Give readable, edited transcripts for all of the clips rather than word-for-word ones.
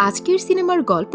আজকের সিনেমার গল্প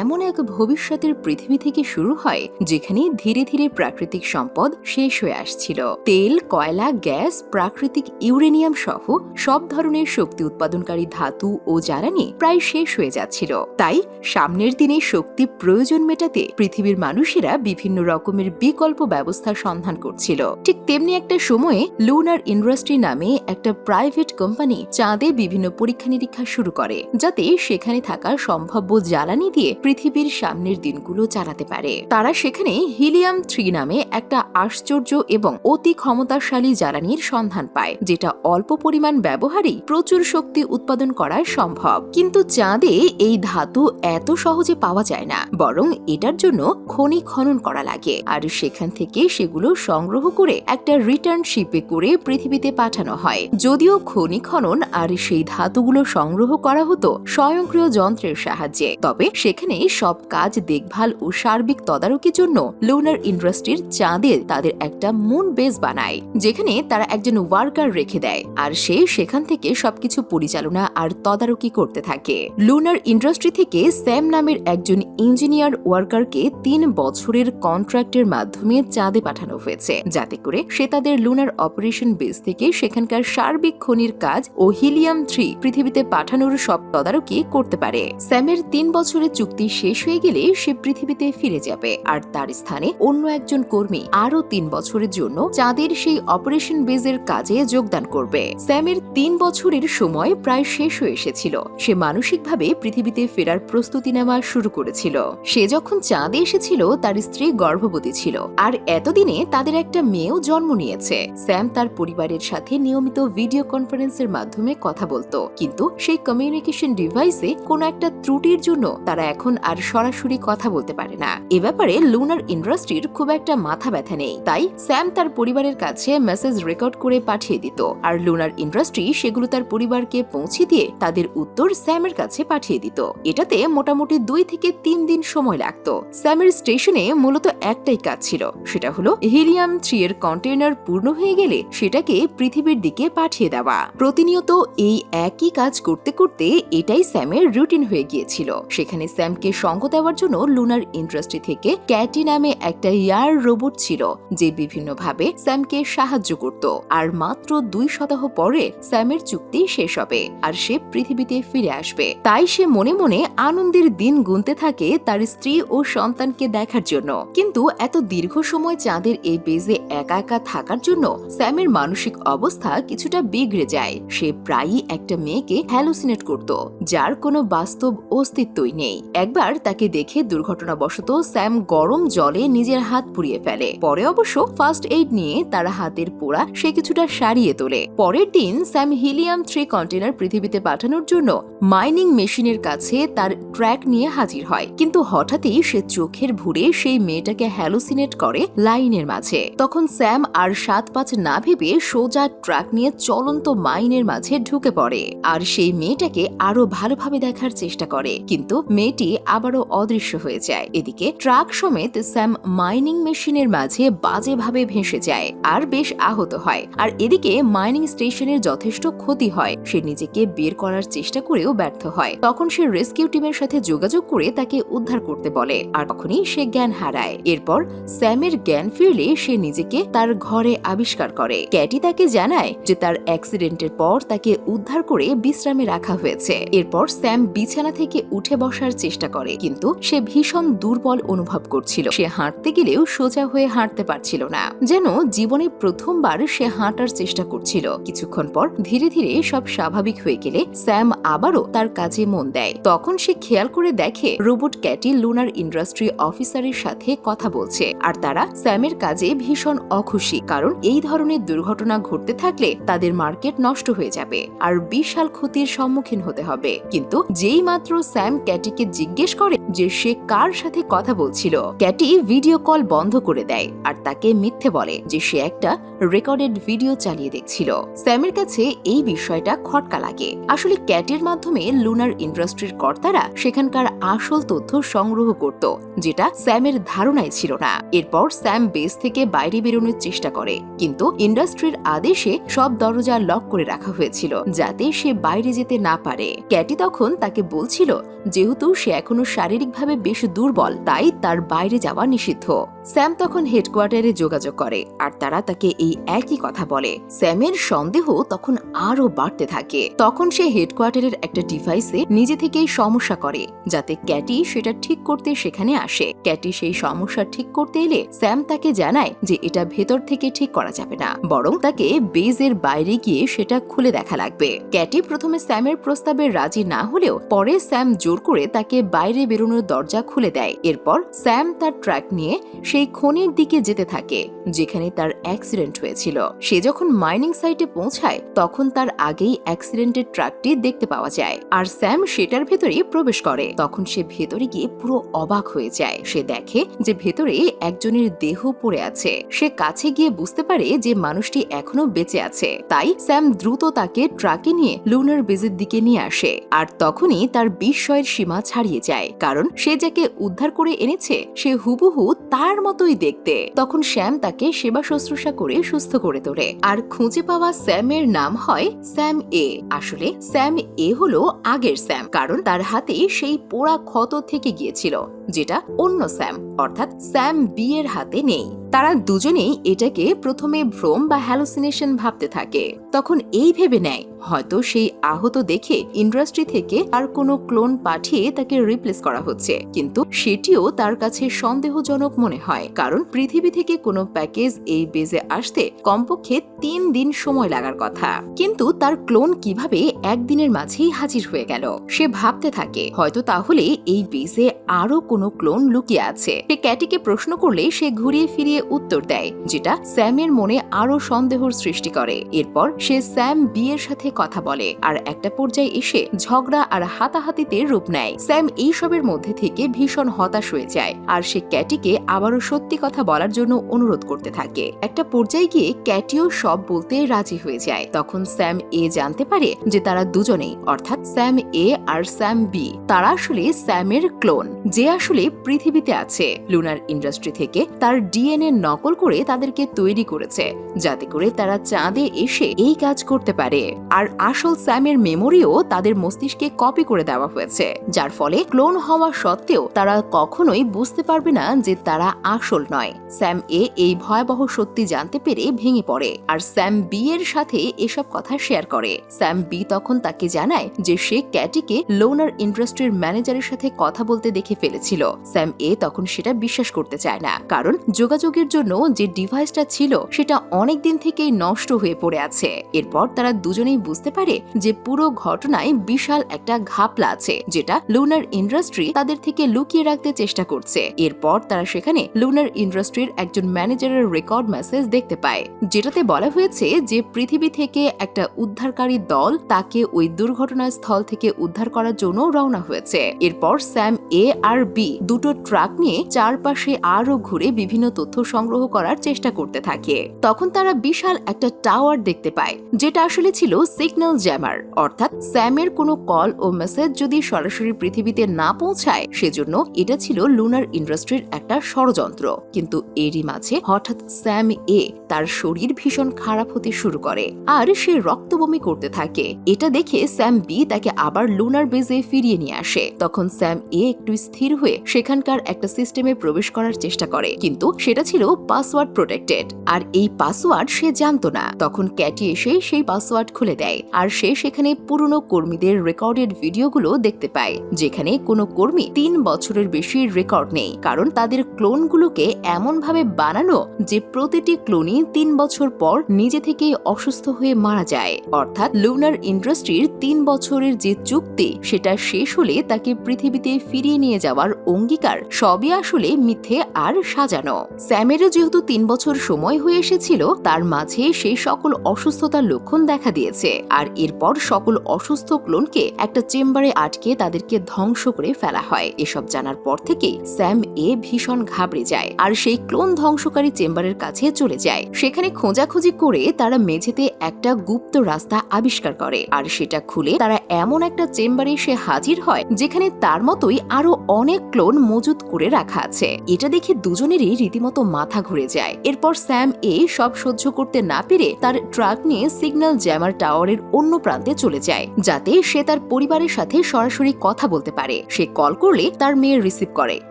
এমন এক ভবিষ্যতের পৃথিবী থেকে শুরু হয় যেখানে ধীরে ধীরে প্রাকৃতিক সম্পদ শেষ হয়ে আসছিল। তেল, কয়লা, গ্যাস, প্রাকৃতিক ইউরেনিয়াম সহ সব ধরনের শক্তি উৎপাদনকারী ধাতু ও জ্বালানি প্রায় শেষ হয়ে যাচ্ছিল। তাই সামনের দিনে শক্তি প্রয়োজন মেটাতে পৃথিবীর মানুষেরা বিভিন্ন রকমের বিকল্প ব্যবস্থার সন্ধান করছিল। ঠিক তেমনি একটা সময়ে লুনার ইন্ডাস্ট্রি নামে একটা প্রাইভেট কোম্পানি চাঁদে বিভিন্ন পরীক্ষা নিরীক্ষা শুরু করে, যাতে সেখানে থাকা সম্ভাব্য জ্বালানি দিয়ে পৃথিবীর সামনের দিনগুলো চালাতে পারে। তারা সেখানে হিলিয়াম-3 নামে একটা আশ্চর্য এবং অতি ক্ষমতাশালী জ্বালানির সন্ধান পায়, যেটা অল্প পরিমাণ ব্যবহারেই প্রচুর শক্তি উৎপাদন করা সম্ভব। কিন্তু চাঁদে এই ধাতু এত সহজে পাওয়া যায় না, বরং এটার জন্য খনি খনন করা লাগে, আর সেখান থেকে সেগুলো সংগ্রহ করে একটা রিটার্ন শিপে করে পৃথিবীতে পাঠানো হয়। যদিও খনি খনন আর সেই ধাতুগুলো সংগ্রহ করা হতো স্বয়ংক্রিয় যন্ত্রের সাহায্যে, তবে সেখানে সব কাজ দেখভাল ও সার্বিক তদারকির জন্য লুনার ইন্ডাস্ট্রির চাঁদে তাদের একটা মুন বেস বানায়, যেখানে তারা একজন ওয়ার্কার রেখে দেয়, আর সে সেখান থেকে সবকিছু পরিচালনা আর তদারকি করতে থাকে। লুনার ইন্ডাস্ট্রি থেকে স্যাম নামের একজন ইঞ্জিনিয়ার ওয়ার্কারকে 3 বছরের কন্ট্রাক্টের মাধ্যমে চাঁদে পাঠানো হয়েছে, যাতে করে সে তাদের লুনার অপারেশন বেস থেকে সেখানকার সার্বিক খনির কাজ ও হিলিয়াম-3 পৃথিবীতে পাঠানোর সব তদারকি করতে পারে। স্যামের 3 বছরের চুক্তি শেষ হয়ে গেলে সে পৃথিবীতে ফিরে যাবে, আর তার স্থানে অন্য একজন কর্মী আরো 3 বছরের জন্য চাঁদের সেই অপারেশন বেজের কাজে যোগদান করবে। স্যামের 3 বছরের সময় প্রায় শেষ হয়ে এসেছিল। সে মানসিকভাবে পৃথিবীতে ফেরার প্রস্তুতি নেওয়া শুরু করেছিল। সে যখন চাঁদে এসেছিল তার স্ত্রী গর্ভবতী ছিল, আর এতদিনে তাদের একটা মেয়েও জন্ম নিয়েছে। স্যাম তার পরিবারের সাথে নিয়মিত ভিডিও কনফারেন্সের মাধ্যমে কথা বলতো, কিন্তু সেই কমিউনিকেশন ডিভাইসে কোনো একটা ত্রুটির জন্য তারা এখন আর সরাসরি কথা বলতে পারে না। এ ব্যাপারে লুনার ইন্ডাস্ট্রির খুব একটা মাথা ব্যথা নেই, তাই স্যাম তার পরিবারের কাছে মেসেজ রেকর্ড করে পাঠিয়ে দিত, আর লুনার ইন্ডাস্ট্রি সেগুলো তার পরিবারকে পৌঁছে দিয়ে তাদের উত্তর স্যামের কাছে পাঠিয়ে দিত। এটাতে মোটামুটি 2 থেকে 3 দিন সময় লাগত। স্যামের স্টেশনে মূলত একটাই কাজ ছিল, সেটা হলো হিলিয়াম-3 এর কন্টেইনার পূর্ণ হয়ে গেলে সেটাকে পৃথিবীর দিকে পাঠিয়ে দেওয়া। প্রতিনিয়ত এই একই কাজ করতে করতে এটাই স্যামের রুটিন হয়ে গিয়েছিল। সেখানে স্যামকে সঙ্গ দেওয়ার জন্য লুনার ইন্ডাস্ট্রি থেকে ক্যাটি নামে একটা এয়ার রোবট ছিল, যে বিভিন্নভাবে স্যামকে সাহায্য করত। আর মাত্র 2 সপ্তাহ পরে স্যামের চুক্তি শেষ হবে, আর সে পৃথিবীতে ফিরে আসবে। তাই সে মনে মনে আনন্দের দিন গুনতে থাকে তার স্ত্রী ও সন্তানকে দেখার জন্য। কিন্তু এত দীর্ঘ সময় চাঁদের এই বেজে একা একা থাকার জন্য স্যামের মানসিক অবস্থা কিছুটা বিগড়ে যায়। সে প্রায়ই একটা মেয়েকে হ্যালুসিনেট করত, যার কোনো বাস্তব অস্তিত্বই নেই। একবার তাকে দেখে দুর্ঘটনাবশত স্যাম গরম জলে নিজের হাত পুড়িয়ে ফেলে। পরে অবশ্য ফার্স্ট এইড নিয়ে তার হাতের পোড়া সে কিছুটা সারিয়ে তোলে। পরের দিন স্যাম হিলিয়াম-3 কন্টেইনার পৃথিবীতে পাঠানোর জন্য মাইনিং মেশিনের কাছে তার ট্র্যাক নিয়ে হাজির হয়, কিন্তু হঠাৎই সে চোখের ভুরে সেই মেয়েটাকে হ্যালুসিনেট করে লাইনের মাঝে। তখন স্যাম আর 7-5 না ভেবে সোজা ট্রাক নিয়ে চলন্ত মাইনের মাঝে ঢুকে পড়ে, আর সেই মেয়েটাকে আরো ভালোভাবে দেখার চেষ্টা করে, কিন্তু মেয়েটি আবারও অদৃশ্য হয়ে যায়। এদিকে ট্রাক সমেত স্যাম মাইনিং মেশিনের মাঝে বাজেভাবে ভেসে যায় আর বেশ আহত হয়। আর এদিকে মাইনিং স্টেশনের যথেষ্ট ক্ষতি হয়। সে নিজেকে বের করার চেষ্টা করেও ব্যর্থ হয়। তখন সে রেস্কিউ টিমের সাথে যোগাযোগ করে তাকে উদ্ধার করতে বলে, আর তখনই সে জ্ঞান হারায়। এরপর স্যামের জ্ঞান ফিরলে সে নিজেকে তার ঘরে আবিষ্কার করে। ক্যাটি তাকে জানায় যে তার অ্যাক্সিডেন্টের পর তাকে উদ্ধার করে বিশ্রামে রাখা হয়েছে। এরপর স্যাম বিছানা থেকে উঠে বসার চেষ্টা করে, কিন্তু সে ভীষণ দুর্বল অনুভব করছিল। সে হাঁটতে গেলেও সোজা হয়ে হাঁটতে পারছিল না, যেন জীবনে প্রথমবার সে হাঁটার চেষ্টা করছিল। কিছুক্ষণ পর ধীরে ধীরে সব স্বাভাবিক হয়ে গেলে স্যাম আবারও তার কাজে মন দেয়। তখন সে খেয়াল করে দেখে রোবট ক্যাটি লুনার ইন্ডাস্ট্রি অফিসারের সাথে কথা বলছে, আর তারা স্যামের কাজে ভীষণ অখুশি, কারণ এই ধরনের দুর্ঘটনা ঘটতে থাকলে তাদের মার্কেট নষ্ট হয়ে যাবে আর বিশাল ক্ষতির সম্মুখীন হতে হবে। কিন্তু যেই মাত্র স্যাম ক্যাটিকে জিজ্ঞেস করে যে সে কার সাথে কথা বলছিল, ক্যাটি ভিডিও কল বন্ধ করে দেয় আর তাকে মিথ্যে বলে যে সে একটা রেকর্ডেড ভিডিও চালিয়ে দেখছিল। স্যামের কাছে এই বিষয়টা খটকা লাগে। আসলে ক্যাটির মাধ্যমে লুনার ইন্ডাস্ট্রির কর্তারা সেখানকার আসল তথ্য সংগ্রহ করত, যেটা স্যামের ধারণায় ছিল না। এরপর স্যাম বেস থেকে বাইরে বেরোনোর চেষ্টা করে, কিন্তু ইন্ডাস্ট্রির আদেশে সব দরজা লক করে রাখা হয়েছিল, যাতে সে বাইরে যেতে না পারে। ক্যাটি তখন তাকে বলছিল যেহেতু সে এখনো শারীরিকভাবে বেশ দুর্বল তাই তার বাইরে যাওয়া নিষিদ্ধ। স্যাম তখন হেডকোয়ার্টারে যোগাযোগ করে আর তারা তাকে এই একই কথা বলে। স্যামের সন্দেহ তখন আরো বাড়তে থাকে। তখন সে হেডকোয়ার্টারের একটা ডিভাইসে নিজে থেকেই সমস্যা করে যাতে ক্যাটি সেটা ঠিক করতে সেখানে আসে। ক্যাটি সেই সমস্যা ঠিক করতে এলে স্যাম তাকে জানায় যে এটা ভেতর থেকে ঠিক করা যাবে না, বরং তাকে বেজের বাইরে গিয়ে সেটা খুলে দেখা লাগবে। ক্যাটি প্রথমে স্যামের প্রস্তাবে রাজি না হলেও পরে স্যাম জোর করে তাকে বাইরে বেরোনোর দরজা খুলে দেয়। এরপর স্যাম তার ট্রাক নিয়ে সেই খনির দিকে যেতে থাকে যেখানে তার অ্যাক্সিডেন্ট হয়েছিল। সে যখন মাইনিং সাইটে পৌঁছায় তখন তার আগেই অ্যাক্সিডেন্টের ট্রাকটি দেখতে পাওয়া যায় আর স্যাম সেটার ভেতরে প্রবেশ করে। তখন সে ভেতরে গিয়ে পুরো অবাক হয়ে যায়। সে দেখে যে ভেতরে একজনের দেহ পড়ে আছে। সে কাছে গিয়ে বুঝতে পারে যে মানুষটি এখনো বেঁচে আছে। তাই স্যাম দ্রুত তাকে ট্রাকে নিয়ে লুনার বেজের দিকে নিয়ে আসে আর তখনই তার বিস্ময়ের সীমা ছাড়িয়ে যায়, কারণ সে যাকে উদ্ধার করে এনেছে সে হুবহু তার মতোই দেখতে। তখন স্যাম তাকে সেবা শুশ্রূষা করে সুস্থ করে তোলে আর খুঁজে পাওয়া স্যামের নাম হয় স্যাম এ। আসলে স্যাম এ হলো আগের স্যাম, কারণ তার হাতে সেই পোড়া ক্ষত থেকে গিয়েছিল যেটা অন্য স্যাম অর্থাৎ স্যাম বি এর হাতে নেই। তারা দুজনেই এটাকে প্রথমে ভ্রম বা হ্যালুসিনেশন ভাবতে থাকে। তখন এই ভেবে নেয় হয়তো সেই আহত দেখে ইন্ডাস্ট্রি থেকে আর কোনো ক্লোন পাঠিয়ে তাকে রিপ্লেস করা হচ্ছে, কিন্তু সেটিও তার কাছে সন্দেহজনক মনে হয়, কারণ পৃথিবী থেকে কোনো প্যাকেজ এই বেজে আসতে কমপক্ষে 3 দিন সময় লাগার কথা। কিন্তু তার ক্লোন কিভাবে একদিনের মাঝেই হাজির হয়ে গেল? সে ভাবতে থাকে হয়তো তাহলে এই বেজে আরো কোনো ক্লোন লুকিয়ে আছে। সে ক্যাটিকে প্রশ্ন করলে সে ঘুরিয়ে ফিরিয়ে উত্তর দেয়, যেটা স্যামের মনে আরো সন্দেহের সৃষ্টি করে। এরপর সে স্যাম বি এর সাথে কথা বলে আর একটা পর্যায়ে এসে ঝগড়া আর হাতাহাতিতে রূপ নেয়। স্যাম এইসবের মধ্যে থেকে ভীষণ হতাশ হয়ে যায় আর সে ক্যাটিকে আবারও সত্যি কথা বলার জন্য অনুরোধ করতে থাকে। একটা পর্যায়ে গিয়ে ক্যাটিও সব বলতে রাজি হয়ে যায়। তখন স্যাম এ জানতে পারে যে তারা দুজনেই অর্থাৎ স্যাম এ আর স্যাম বি তারা আসলে স্যামের ক্লোন, যে আসলে পৃথিবীতে আছে। লুনার ইন্ডাস্ট্রি থেকে তার ডিএনএ নকল করে তাদেরকে তৈরি করেছে যাতে করে তারা চাঁদে এসে এই কাজ করতে পারে। আর আসল স্যামের মেমোরিও তাদের মস্তিষ্কে কপি করে দেওয়া হয়েছে, যার ফলে ক্লোন হওয়া সত্ত্বেও তারা কখনোই বুঝতে পারবে না যে তারা আসল নয়। স্যাম এ এই ভয়াবহ সত্যি জানতে পেরে ভেঙে পড়ে আর স্যাম বি এর সাথে এসব কথা শেয়ার করে। স্যাম বি তখন তাকে জানায় যে সে ক্যাটিকে লোনার ইন্ডাস্ট্রির ম্যানেজারের সাথে কথা বলতে দেখে ফেলেছিল। স্যাম এ তখন সেটা বিশ্বাস করতে চায় না, কারণ যোগাযোগের জন্য যে ডিভাইসটা ছিল সেটা অনেকদিন থেকেই নষ্ট হয়ে পড়ে আছে। এরপর তারা দুজনেই বুঝতে পারে যে পুরো ঘটনায় বিশাল একটা ঘাপলা আছে যেটা লুনার ইন্ডাস্ট্রি তাদের থেকে লুকিয়ে রাখতে চেষ্টা করছে। এরপর তারা সেখানে লুনার ইন্ডাস্ট্রির একজন ম্যানেজারের রেকর্ড মেসেজ দেখতে পায়, যেটাতে বলা হয়েছে যে পৃথিবী থেকে একটা উদ্ধারকারী দল তাকে ওই দুর্ঘটনার স্থল থেকে উদ্ধার করার জন্য রওনা হয়েছে। এরপর স্যাম এ আর বি দুটো ট্রাক নিয়ে চারপাশে আরো ঘুরে বিভিন্ন তথ্য সংগ্রহ করার চেষ্টা করতে থাকে। তখন তারা বিশাল একটা টাওয়ার দেখতে পায় যেটা আসলে ছিল সিগন্যাল জ্যামার, অর্থাৎ স্যামের কোনো কল ও মেসেজ যদি সরাসরি পৃথিবীতে না পৌঁছায় সেজন্য এটা ছিল লুনার ইন্ডাস্ট্রির একটা ষড়যন্ত্র। কিন্তু এরই মাঝে হঠাৎ স্যাম এ তার শরীর ভীষণ খারাপ হতে শুরু করে আর সে রক্তবমি করতে থাকে। এটা দেখে স্যাম বি তাকে আবার লুনার বেজে ফিরিয়ে নিয়ে আসে। তখন স্যাম এ একটু স্থির হয়ে সেখানকার একটা সিস্টেমে প্রবেশ করার চেষ্টা করে, কিন্তু সেটা ছিল পাসওয়ার্ড প্রোটেক্টেড আর এই পাসওয়ার্ড সে জানতো না। তখন ক্যাটি এসে সেই পাসওয়ার্ড খুলে দেয় আর সে সেখানে পুরনো কর্মীদের রেকর্ডেড ভিডিওগুলো দেখতে পায়, যেখানে কোনো কর্মী 3 বছরের বেশি রেকর্ড নেই, কারণ তাদের ক্লোনগুলোকে এমন ভাবে বানানো যে প্রতিটি ক্লোনই 3 বছর পর নিজে থেকেই অসুস্থ হয়ে মারা যায়। অর্থাৎ লুনার ইন্ডাস্ট্রির 3 বছরের যে চুক্তি সেটা শেষ হলে তাকে পৃথিবীতে ফিরিয়ে নিয়ে যাওয়ার অঙ্গীকার সবই আসলে মিথ্যে আর সাজানো। স্যামেরও যেহেতু 3 বছর সময় হয়ে এসেছিল, তার মাঝে সেই সকল অসুস্থতার লক্ষণ দেখা দিয়েছে আর এরপর সকল অসুস্থ ক্লোনকে একটা চেম্বারে আটকে তাদেরকে ধ্বংস করে ফেলা হয়। এসব জানার পর থেকে স্যাম এ ভীষণ ঘাবড়ে যায় আর সেই ক্লোন ধ্বংসকারী চেম্বারের কাছে চলে যায়। সেখানে খোঁজাখুঁজি করে তারা মেঝেতে একটা গুপ্ত রাস্তা আবিষ্কার করে আর সেটা খুলে তারা এমন একটা চেম্বারে এসে হাজির হয় যেখানে তার মতোই আরো অনেক ক্লোন মজুত করে রাখা খাচ্ছে। এটা দেখে দুজনেরই রীতিমতো মাথা ঘুরে যায়। এরপর স্যাম এ সব সহ্য করতে না পেরে তার ট্রাক নিয়ে সিগন্যাল জ্যামার টাওয়ারের অন্য প্রান্তে চলে যায়, যাতে সে তার পরিবারের সাথে সরাসরি কথা বলতে পারে। সে কল করলে তার মেয়ে রিসিভ করে,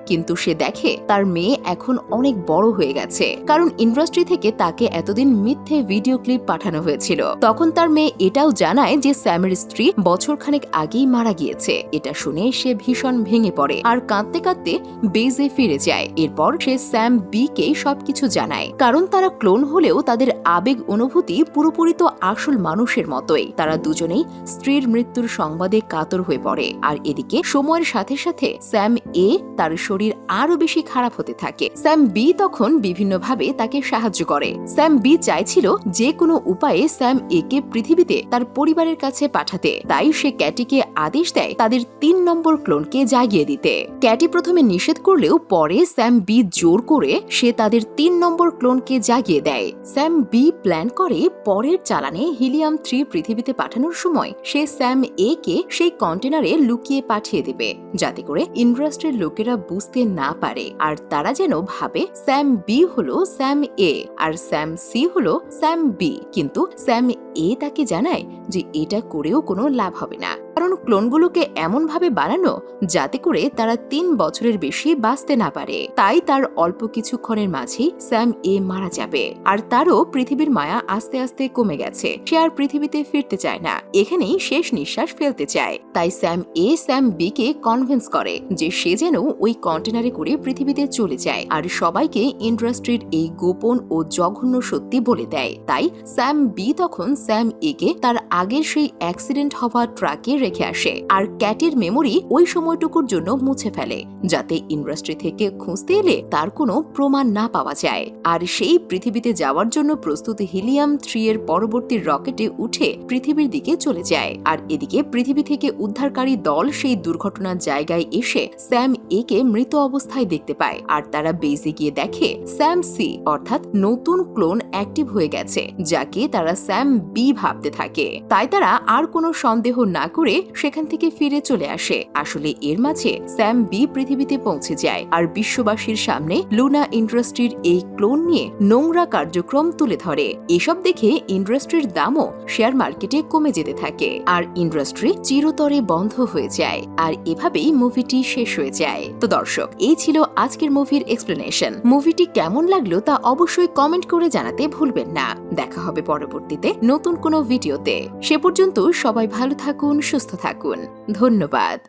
কিন্তু সে দেখে তার মেয়ে এখন অনেক বড় হয়ে গেছে, কারণ ইন্ডাস্ট্রি থেকে তাকে এতদিন মিথ্যে ভিডিও ক্লিপ পাঠানো হয়েছিল। তখন তার মেয়ে এটাও জানায় যে স্যামের স্ত্রী বছরখানেক আগেই মারা গিয়েছে। এটা শুনে সে ভীষণ ভেঙে পড়ে আর কাঁদতে কাঁদতে বেজে ফিরে যায়। এরপর সে স্যাম বি কে সবকিছু জানায়, কারণ তারা ক্লোন হলেও তাদের আবেগ অনুভূতি পুরোপুরি তো আসল মানুষের মতোই। তারা দুজনেই স্ত্রীর মৃত্যুর সংবাদে কাতর হয়ে পড়ে। আর এদিকে সময়ের সাথে সাথে স্যাম এ তার শরীর আরো বেশি খারাপ হতে থাকে। স্যাম বি তখন বিভিন্নভাবে তাকে সাহায্য করে। স্যাম বি চাইছিল যে কোনো উপায়ে স্যাম এ কে পৃথিবীতে তার পরিবারের কাছে পাঠাতে। তাই সে ক্যাটিকে আদেশ দেয় তাদের 3 নম্বর ক্লোনকে জাগিয়ে দিতে। ক্যাটি প্রথমে নিষেধ করলেও পরে স্যাম বি জোর করে সে তাদের 3 নম্বর ক্লোনকে জাগিয়ে দেয়। স্যাম বি প্ল্যান করে পরের চালানে হিলিয়াম 3 পৃথিবীতে পাঠানোর সময় সে স্যাম এ কে সেই কন্টেনারে লুকিয়ে পাঠিয়ে দেবে, যাতে করে ইন্ডাস্ট্রির লোকেরা বুঝতে না পারে আর তারা যেন ভাবে স্যাম বি হলো স্যাম এ আর স্যাম সি হলো স্যাম বি। কিন্তু স্যাম এ তাকে জানায় যে এটা করেও কোনো লাভ হবে না, কারণ ক্লোনগুলোকে এমন ভাবে বানানো যাতে করে তারা 3 বছরের বেশি বাঁচতে না পারে। তাই তার অল্প কিছুক্ষণের মাঝেই স্যাম এ মারা যাবে আর তারও পৃথিবীর মায়া আস্তে আস্তে কমে গেছে। সে আর পৃথিবীতে ফিরতে চায় না, এখানেই শেষ নিঃশ্বাস ফেলতে চায়। তাই স্যাম এ স্যাম বি কে কনভিন্স করে যে সে যেন ওই কন্টেনারে করে পৃথিবীতে চলে যায় আর সবাইকে ইন্ডাস্ট্রির এই গোপন ও জঘন্য সত্যি বলে দেয়। তাই স্যাম বি তখন স্যাম এ কে তার আগের সেই অ্যাক্সিডেন্ট হওয়া ট্রাকে রেখে আসে আর ক্যাটের মেমোরি ওই সময়টুকুর জন্য মুছে ফেলে, যাতে ইন্ডাস্ট্রি থেকে খুঁজতে এলে তার কোনো প্রমাণ না পাওয়া যায়। আর সেই পৃথিবীতে যাওয়ার জন্য প্রস্তুত হিলিয়াম 3 এর পরবর্তী রকেটে উঠে পৃথিবীর দিকে চলে যায়। আর এদিকে পৃথিবী থেকে উদ্ধারকারী দল সেই দুর্ঘটনার জায়গায় এসে স্যাম এ কে মৃত অবস্থায় দেখতে পায় আর তারা বেজে গিয়ে দেখে স্যাম সি অর্থাৎ নতুন ক্লোন অ্যাক্টিভ হয়ে গেছে, যাকে তারা স্যাম বি ভাবতে থাকে। তাই তারা আর কোনো সন্দেহ না করে সেখান থেকে ফিরে চলে আসে। আসলে এর মাঝে স্যাম বি পৃথিবীতে পৌঁছে যায় আর বিশ্ববাসীর সামনে লুনা ইন্ডাস্ট্রির এই ক্লোন নিয়ে নোংরা কার্যক্রম তুলে ধরে। এসব দেখে ইন্ডাস্ট্রির দামও শেয়ার মার্কেটে কমে যেতে থাকে আর ইন্ডাস্ট্রি চিরতরে বন্ধ হয়ে যায়। আর এভাবেই মুভিটি শেষ হয়ে যায়। তো দর্শক, এই ছিল আজকের মুভির এক্সপ্লেনেশন। মুভিটি কেমন লাগলো তা অবশ্যই কমেন্ট করে জানাতে ভুলবেন না। দেখা হবে পরবর্তীতে নতুন কোনো ভিডিওতে। সে পর্যন্ত সবাই ভালো থাকুন, সুস্থ থাকুন। ধন্যবাদ।